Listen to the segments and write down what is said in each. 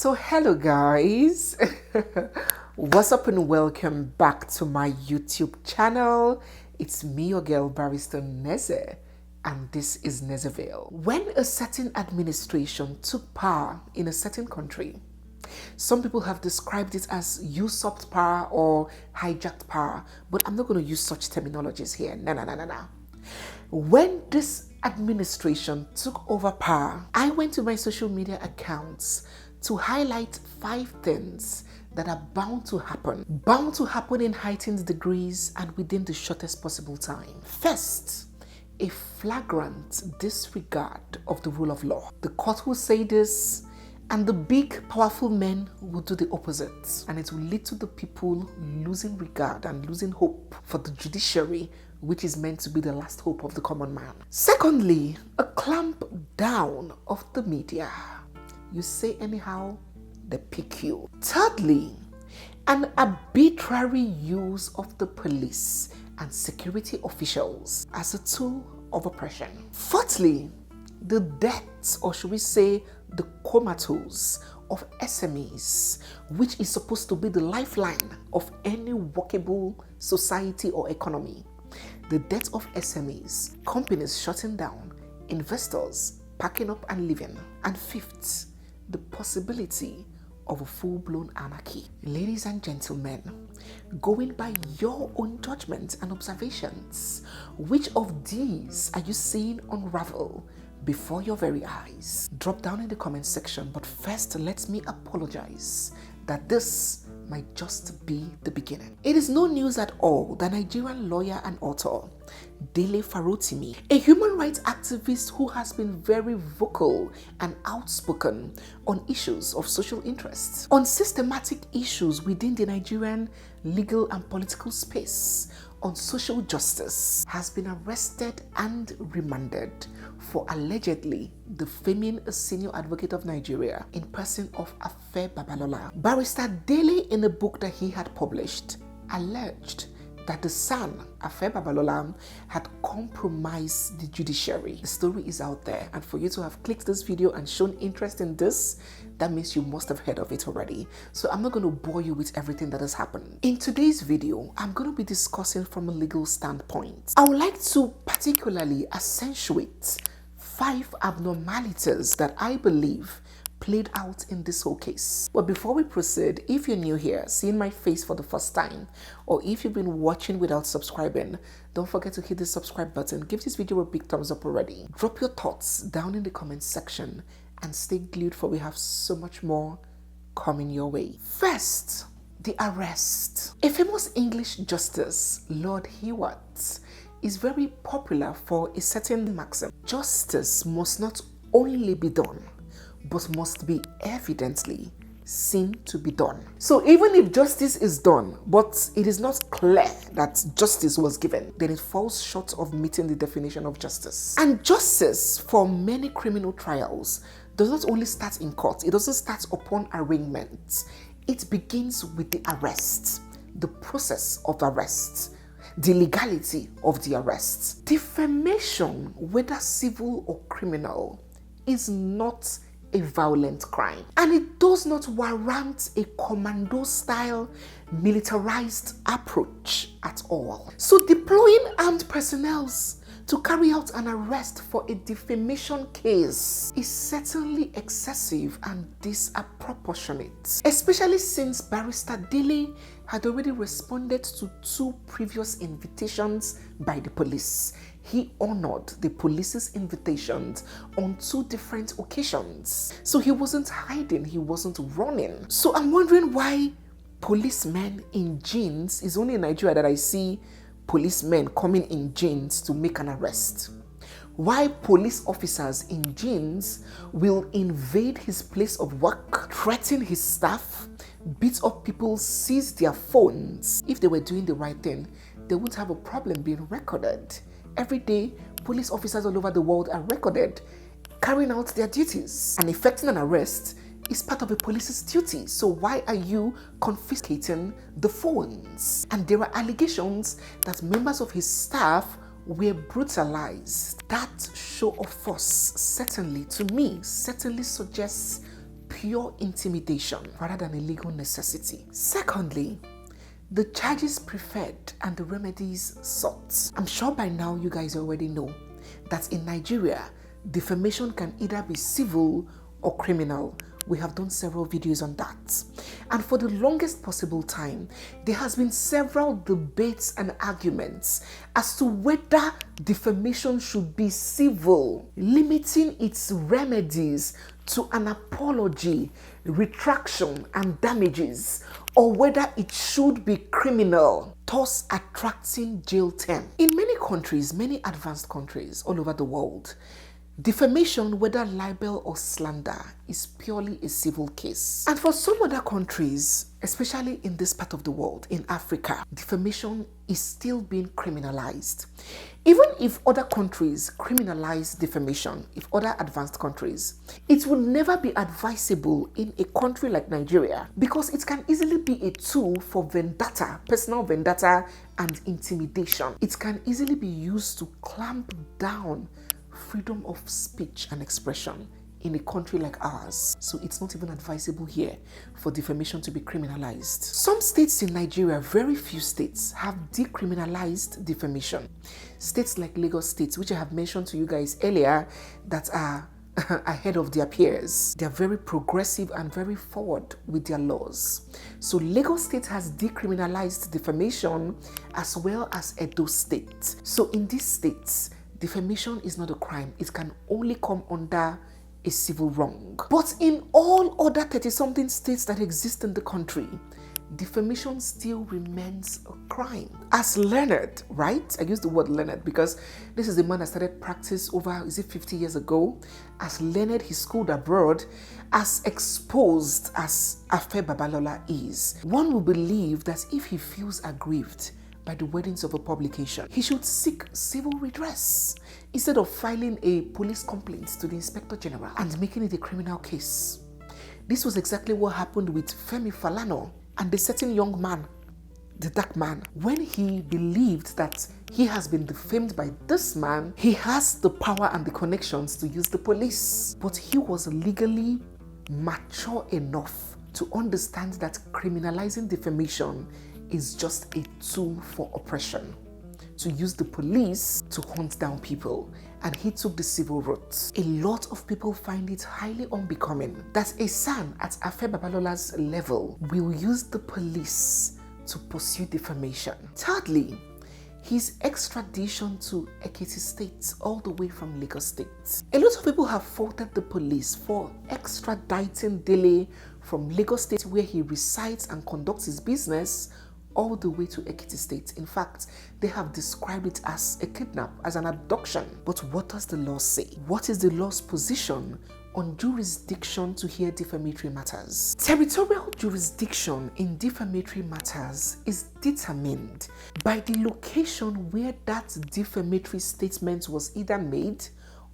So hello guys, what's up and welcome back to my YouTube channel. It's me, your girl Barrister Neze, and this is Nezeville. When a certain administration took power in a certain country, some people have described it as usurped power or hijacked power, but I'm not going to use such terminologies here. No. When this administration took over power, I went to my social media accounts to highlight 5 things that are bound to happen in heightened degrees and within the shortest possible time. First, a flagrant disregard of the rule of law. The court will say this, and the big, powerful men will do the opposite. And it will lead to the people losing regard and losing hope for the judiciary, which is meant to be the last hope of the common man. Secondly, a clamp down of the media. You say anyhow, they pick you. Thirdly, an arbitrary use of the police and security officials as a tool of oppression. Fourthly, the deaths, or should we say the comatose of SMEs, which is supposed to be the lifeline of any workable society or economy. The death of SMEs, companies shutting down, investors packing up and leaving. And fifth, the possibility of a full-blown anarchy. Ladies and gentlemen, going by your own judgment and observations, which of these are you seeing unravel before your very eyes? Drop down in the comment section, but first let me apologize that this might just be the beginning. It is no news at all that Nigerian lawyer and author DELE FAROTIMI, a human rights activist who has been very vocal and outspoken on issues of social interest, on systematic issues within the Nigerian legal and political space, on social justice, has been arrested and remanded for allegedly defaming a senior advocate of Nigeria in person of AFE BABALOLA. Barrister DELE, in a book that he had published, alleged that the son, AFE BABALOLA, had compromised the judiciary. The story is out there, and for you to have clicked this video and shown interest in this, that means you must have heard of it already. So I'm not going to bore you with everything that has happened. In today's video, I'm going to be discussing from a legal standpoint. I would like to particularly accentuate 5 abnormalities that I believe played out in this whole case. But before we proceed, if you're new here, seeing my face for the first time, or if you've been watching without subscribing, don't forget to hit the subscribe button. Give this video a big thumbs up already. Drop your thoughts down in the comment section and stay glued, for we have so much more coming your way. First, the arrest. A famous English justice, Lord Hewart, is very popular for a certain maxim. Justice must not only be done, but must be evidently seen to be done. So even if justice is done, but it is not clear that justice was given, then it falls short of meeting the definition of justice. And justice for many criminal trials does not only start in court, it doesn't start upon arraignment. It begins with the arrest, the process of arrest, the legality of the arrest. Defamation, whether civil or criminal, is not a violent crime, and it does not warrant a commando-style militarized approach at all. So deploying armed personnel to carry out an arrest for a defamation case is certainly excessive and disproportionate, especially since Barrister DELE had already responded to 2 previous invitations by the police. He honored the police's invitations on 2 different occasions. So he wasn't hiding, he wasn't running. So I'm wondering why policemen in jeans, is only in Nigeria that I see policemen coming in jeans to make an arrest. Why police officers in jeans will invade his place of work, threaten his staff, beat up people, seize their phones. If they were doing the right thing, they wouldn't have a problem being recorded. Every day, police officers all over the world are recorded carrying out their duties, and effecting an arrest is part of a police's duty. So why are you confiscating the phones? And there are allegations that members of his staff were brutalized. That show of force certainly, to me, certainly suggests pure intimidation rather than a legal necessity. Secondly, the charges preferred and the remedies sought. I'm sure by now you guys already know that in Nigeria, defamation can either be civil or criminal. We have done several videos on that. And for the longest possible time, there has been several debates and arguments as to whether defamation should be civil, limiting its remedies to an apology, retraction, and damages, or whether it should be criminal, thus attracting jail term. In many countries, many advanced countries all over the world, defamation, whether libel or slander, is purely a civil case. And for some other countries, especially in this part of the world, in Africa, defamation is still being criminalized. Even if other countries criminalize defamation, if other advanced countries, it will never be advisable in a country like Nigeria because it can easily be a tool for vendetta, personal vendetta, and intimidation. It can easily be used to clamp down freedom of speech and expression in a country like ours. So it's not even advisable here for defamation to be criminalized. Some states in Nigeria, very few states, have decriminalized defamation. States like Lagos State, which I have mentioned to you guys earlier, that are ahead of their peers. They are very progressive and very forward with their laws. So Lagos State has decriminalized defamation as well as Edo State. So in these states, defamation is not a crime. It can only come under a civil wrong. But in all other 30-something states that exist in the country, defamation still remains a crime. As Leonard, right? I use the word Leonard because this is a man that started practice over, 50 years ago? As Leonard, he schooled abroad, as exposed as AFE Babalola is, one will believe that if he feels aggrieved by the wordings of a publication, he should seek civil redress instead of filing a police complaint to the Inspector General and making it a criminal case. This was exactly what happened with Femi Falana and the certain young man, the dark man. When he believed that he has been defamed by this man, he has the power and the connections to use the police. But he was legally mature enough to understand that criminalizing defamation is just a tool for oppression, to use the police to hunt down people, and he took the civil route. A lot of people find it highly unbecoming that a son at AFE Babalola's level will use the police to pursue defamation. Thirdly, his extradition to Ekiti State, all the way from Lagos State. A lot of people have faulted the police for extraditing DELE from Lagos State, where he resides and conducts his business, all the way to Ekiti State. In fact, they have described it as a kidnap, as an abduction. But what does the law say? What is the law's position on jurisdiction to hear defamatory matters? Territorial jurisdiction in defamatory matters is determined by the location where that defamatory statement was either made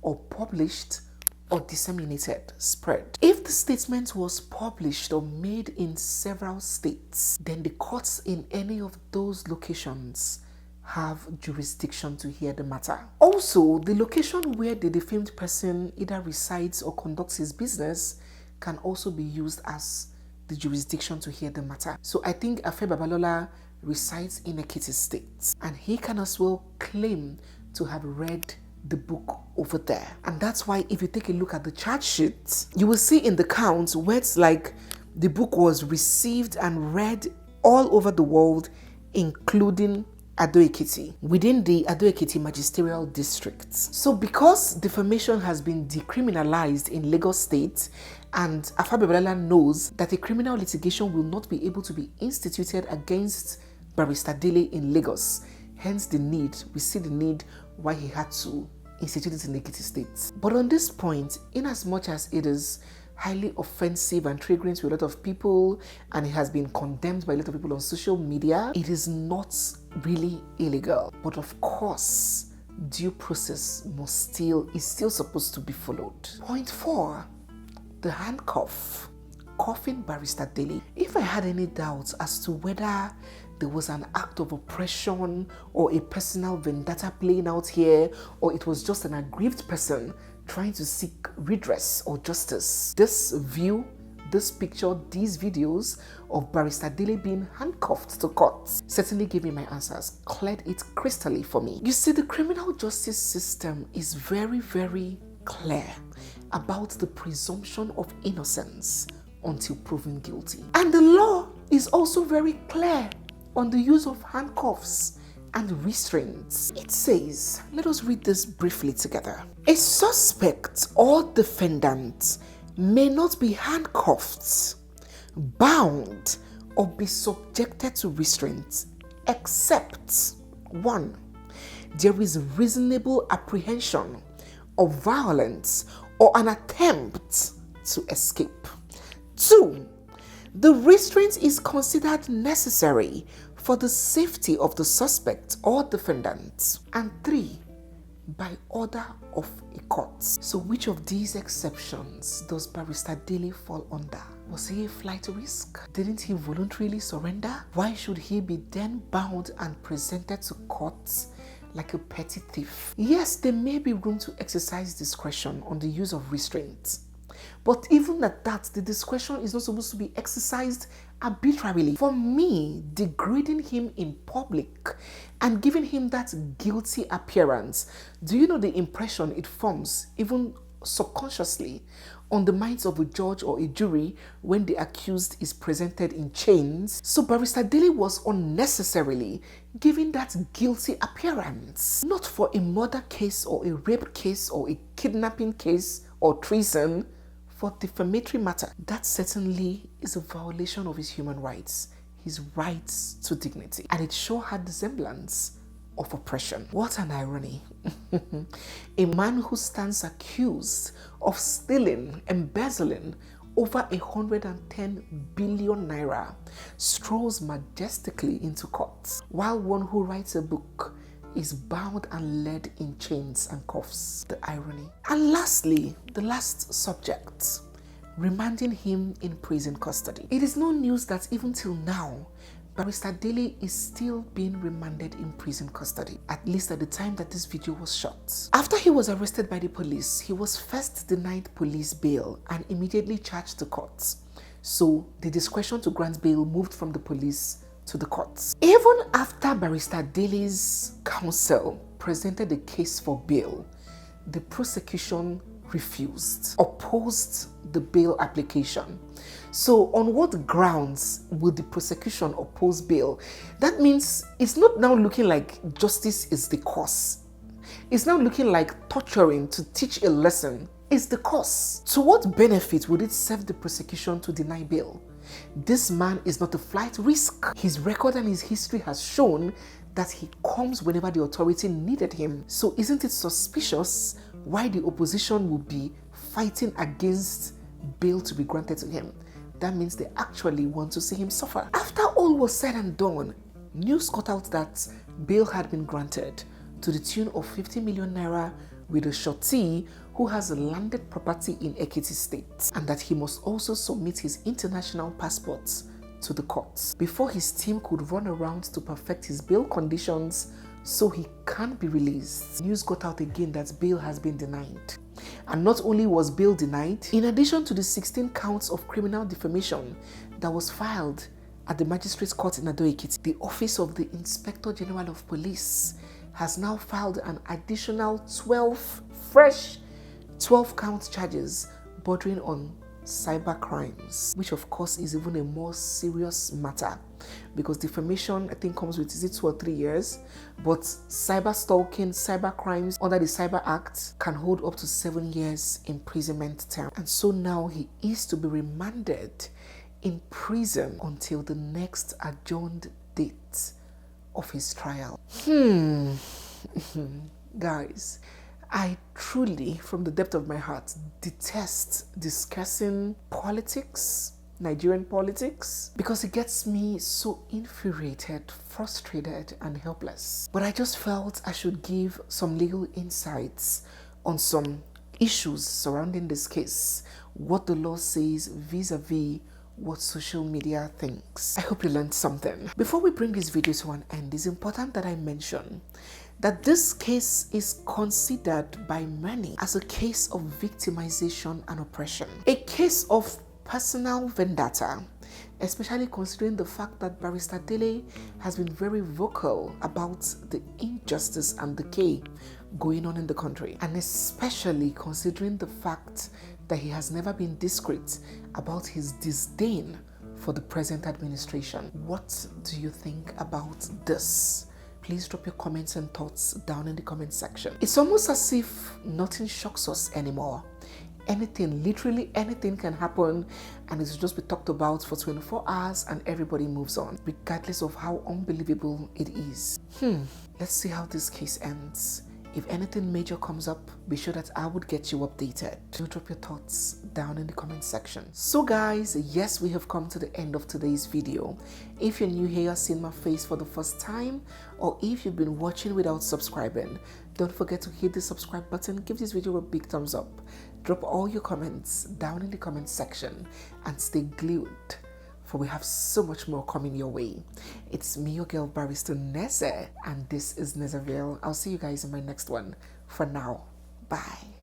or published or disseminated, spread. If the statement was published or made in several states, then the courts in any of those locations have jurisdiction to hear the matter. Also, the location where the defamed person either resides or conducts his business can also be used as the jurisdiction to hear the matter. So I think AFE Babalola resides in Ekiti State, and he can as well claim to have read the book over there. And that's why if you take a look at the charge sheet, you will see in the counts words like the book was received and read all over the world, including Ado Ekiti, within the Ado Ekiti magisterial districts. So because defamation has been decriminalized in Lagos State, and AFE Babalola knows that a criminal litigation will not be able to be instituted against Barrister DELE in Lagos, hence the need, we see the need why he had to institute it in Ekiti State. But on this point, in as much as it is highly offensive and triggering to a lot of people, and it has been condemned by a lot of people on social media, it is not really illegal. But of course, due process is still supposed to be followed. Point 4, the handcuff, cuffing Barrister DELE. If I had any doubts as to whether there was an act of oppression or a personal vendetta playing out here, or it was just an aggrieved person trying to seek redress or justice, this view this picture, these videos of Barrister DELE being handcuffed to court certainly gave me my answers, cleared it crystally for me. You see, the criminal justice system is very, very clear about the presumption of innocence until proven guilty. And the law is also very clear on the use of handcuffs and restraints. It says, let us read this briefly together. A suspect or defendant may not be handcuffed, bound, or be subjected to restraints except 1. There is reasonable apprehension of violence or an attempt to escape. 2. The restraint is considered necessary for the safety of the suspect or defendant. And 3. By order of a court. So which of these exceptions does Barrister DELE fall under? Was he a flight risk? Didn't he voluntarily surrender? Why should he be then bound and presented to court like a petty thief? Yes, there may be room to exercise discretion on the use of restraint. But even at that, the discretion is not supposed to be exercised arbitrarily. For me, degrading him in public and giving him that guilty appearance, do you know the impression it forms, even subconsciously, on the minds of a judge or a jury when the accused is presented in chains? So Barrister DELE was unnecessarily giving that guilty appearance. Not for a murder case or a rape case or a kidnapping case or treason, for defamatory matter. That certainly is a violation of his human rights, his rights to dignity. And it sure had the semblance of oppression. What an irony. A man who stands accused of stealing, embezzling over 110 billion naira strolls majestically into court, while one who writes a book is bound and led in chains and cuffs. The irony. And lastly, the last subject, remanding him in prison custody. It is no news that even till now, Barrister DELE is still being remanded in prison custody, at least at the time that this video was shot. After he was arrested by the police, he was first denied police bail and immediately charged to court. So the discretion to grant bail moved from the police to the courts. Even after Barrister DELE's counsel presented a case for bail, the prosecution refused, opposed the bail application. So on what grounds would the prosecution oppose bail? That means it's not now looking like justice is the cause. It's now looking like torturing to teach a lesson is the cause. To what benefit would it serve the prosecution to deny bail? This man is not a flight risk. His record and his history has shown that he comes whenever the authority needed him. So isn't it suspicious why the opposition would be fighting against bail to be granted to him? That means they actually want to see him suffer. After all was said and done, news got out that bail had been granted to the tune of 50 million naira with a shorty who has a landed property in Ekiti State, and that he must also submit his international passports to the courts before his team could run around to perfect his bail conditions so he can't be released. News got out again that bail has been denied. And not only was bail denied, in addition to the 16 counts of criminal defamation that was filed at the Magistrates Court in Ado-Ekiti, the Office of the Inspector General of Police has now filed an additional 12 count charges bordering on cyber crimes, which of course is even a more serious matter because defamation I think comes with, is it 2 or 3 years, but cyber stalking, cyber crimes under the Cyber Act can hold up to 7 years imprisonment term. And so now he is to be remanded in prison until the next adjourned date of his trial. Guys, I truly, from the depth of my heart, detest discussing politics, Nigerian politics, because it gets me so infuriated, frustrated, and helpless. But I just felt I should give some legal insights on some issues surrounding this case, what the law says vis-a-vis what social media thinks. I hope you learned something. Before we bring this video to an end, it's important that I mention that this case is considered by many as a case of victimization and oppression, a case of personal vendetta, especially considering the fact that Barrister DELE has been very vocal about the injustice and decay going on in the country, and especially considering the fact that he has never been discreet about his disdain for the present administration. What do you think about this? Please drop your comments and thoughts down in the comment section. It's almost as if nothing shocks us anymore. Anything, literally anything can happen, and it's just be talked about for 24 hours and everybody moves on, regardless of how unbelievable it is. Let's see how this case ends. If anything major comes up, be sure that I would get you updated. Do drop your thoughts down in the comment section. So guys, yes, we have come to the end of today's video. If you're new here, seeing my face for the first time, or if you've been watching without subscribing, don't forget to hit the subscribe button, give this video a big thumbs up, drop all your comments down in the comment section, and stay glued, for we have so much more coming your way. It's me, your girl, Barrister Neze, and this is Nezeville. I'll see you guys in my next one. For now, bye.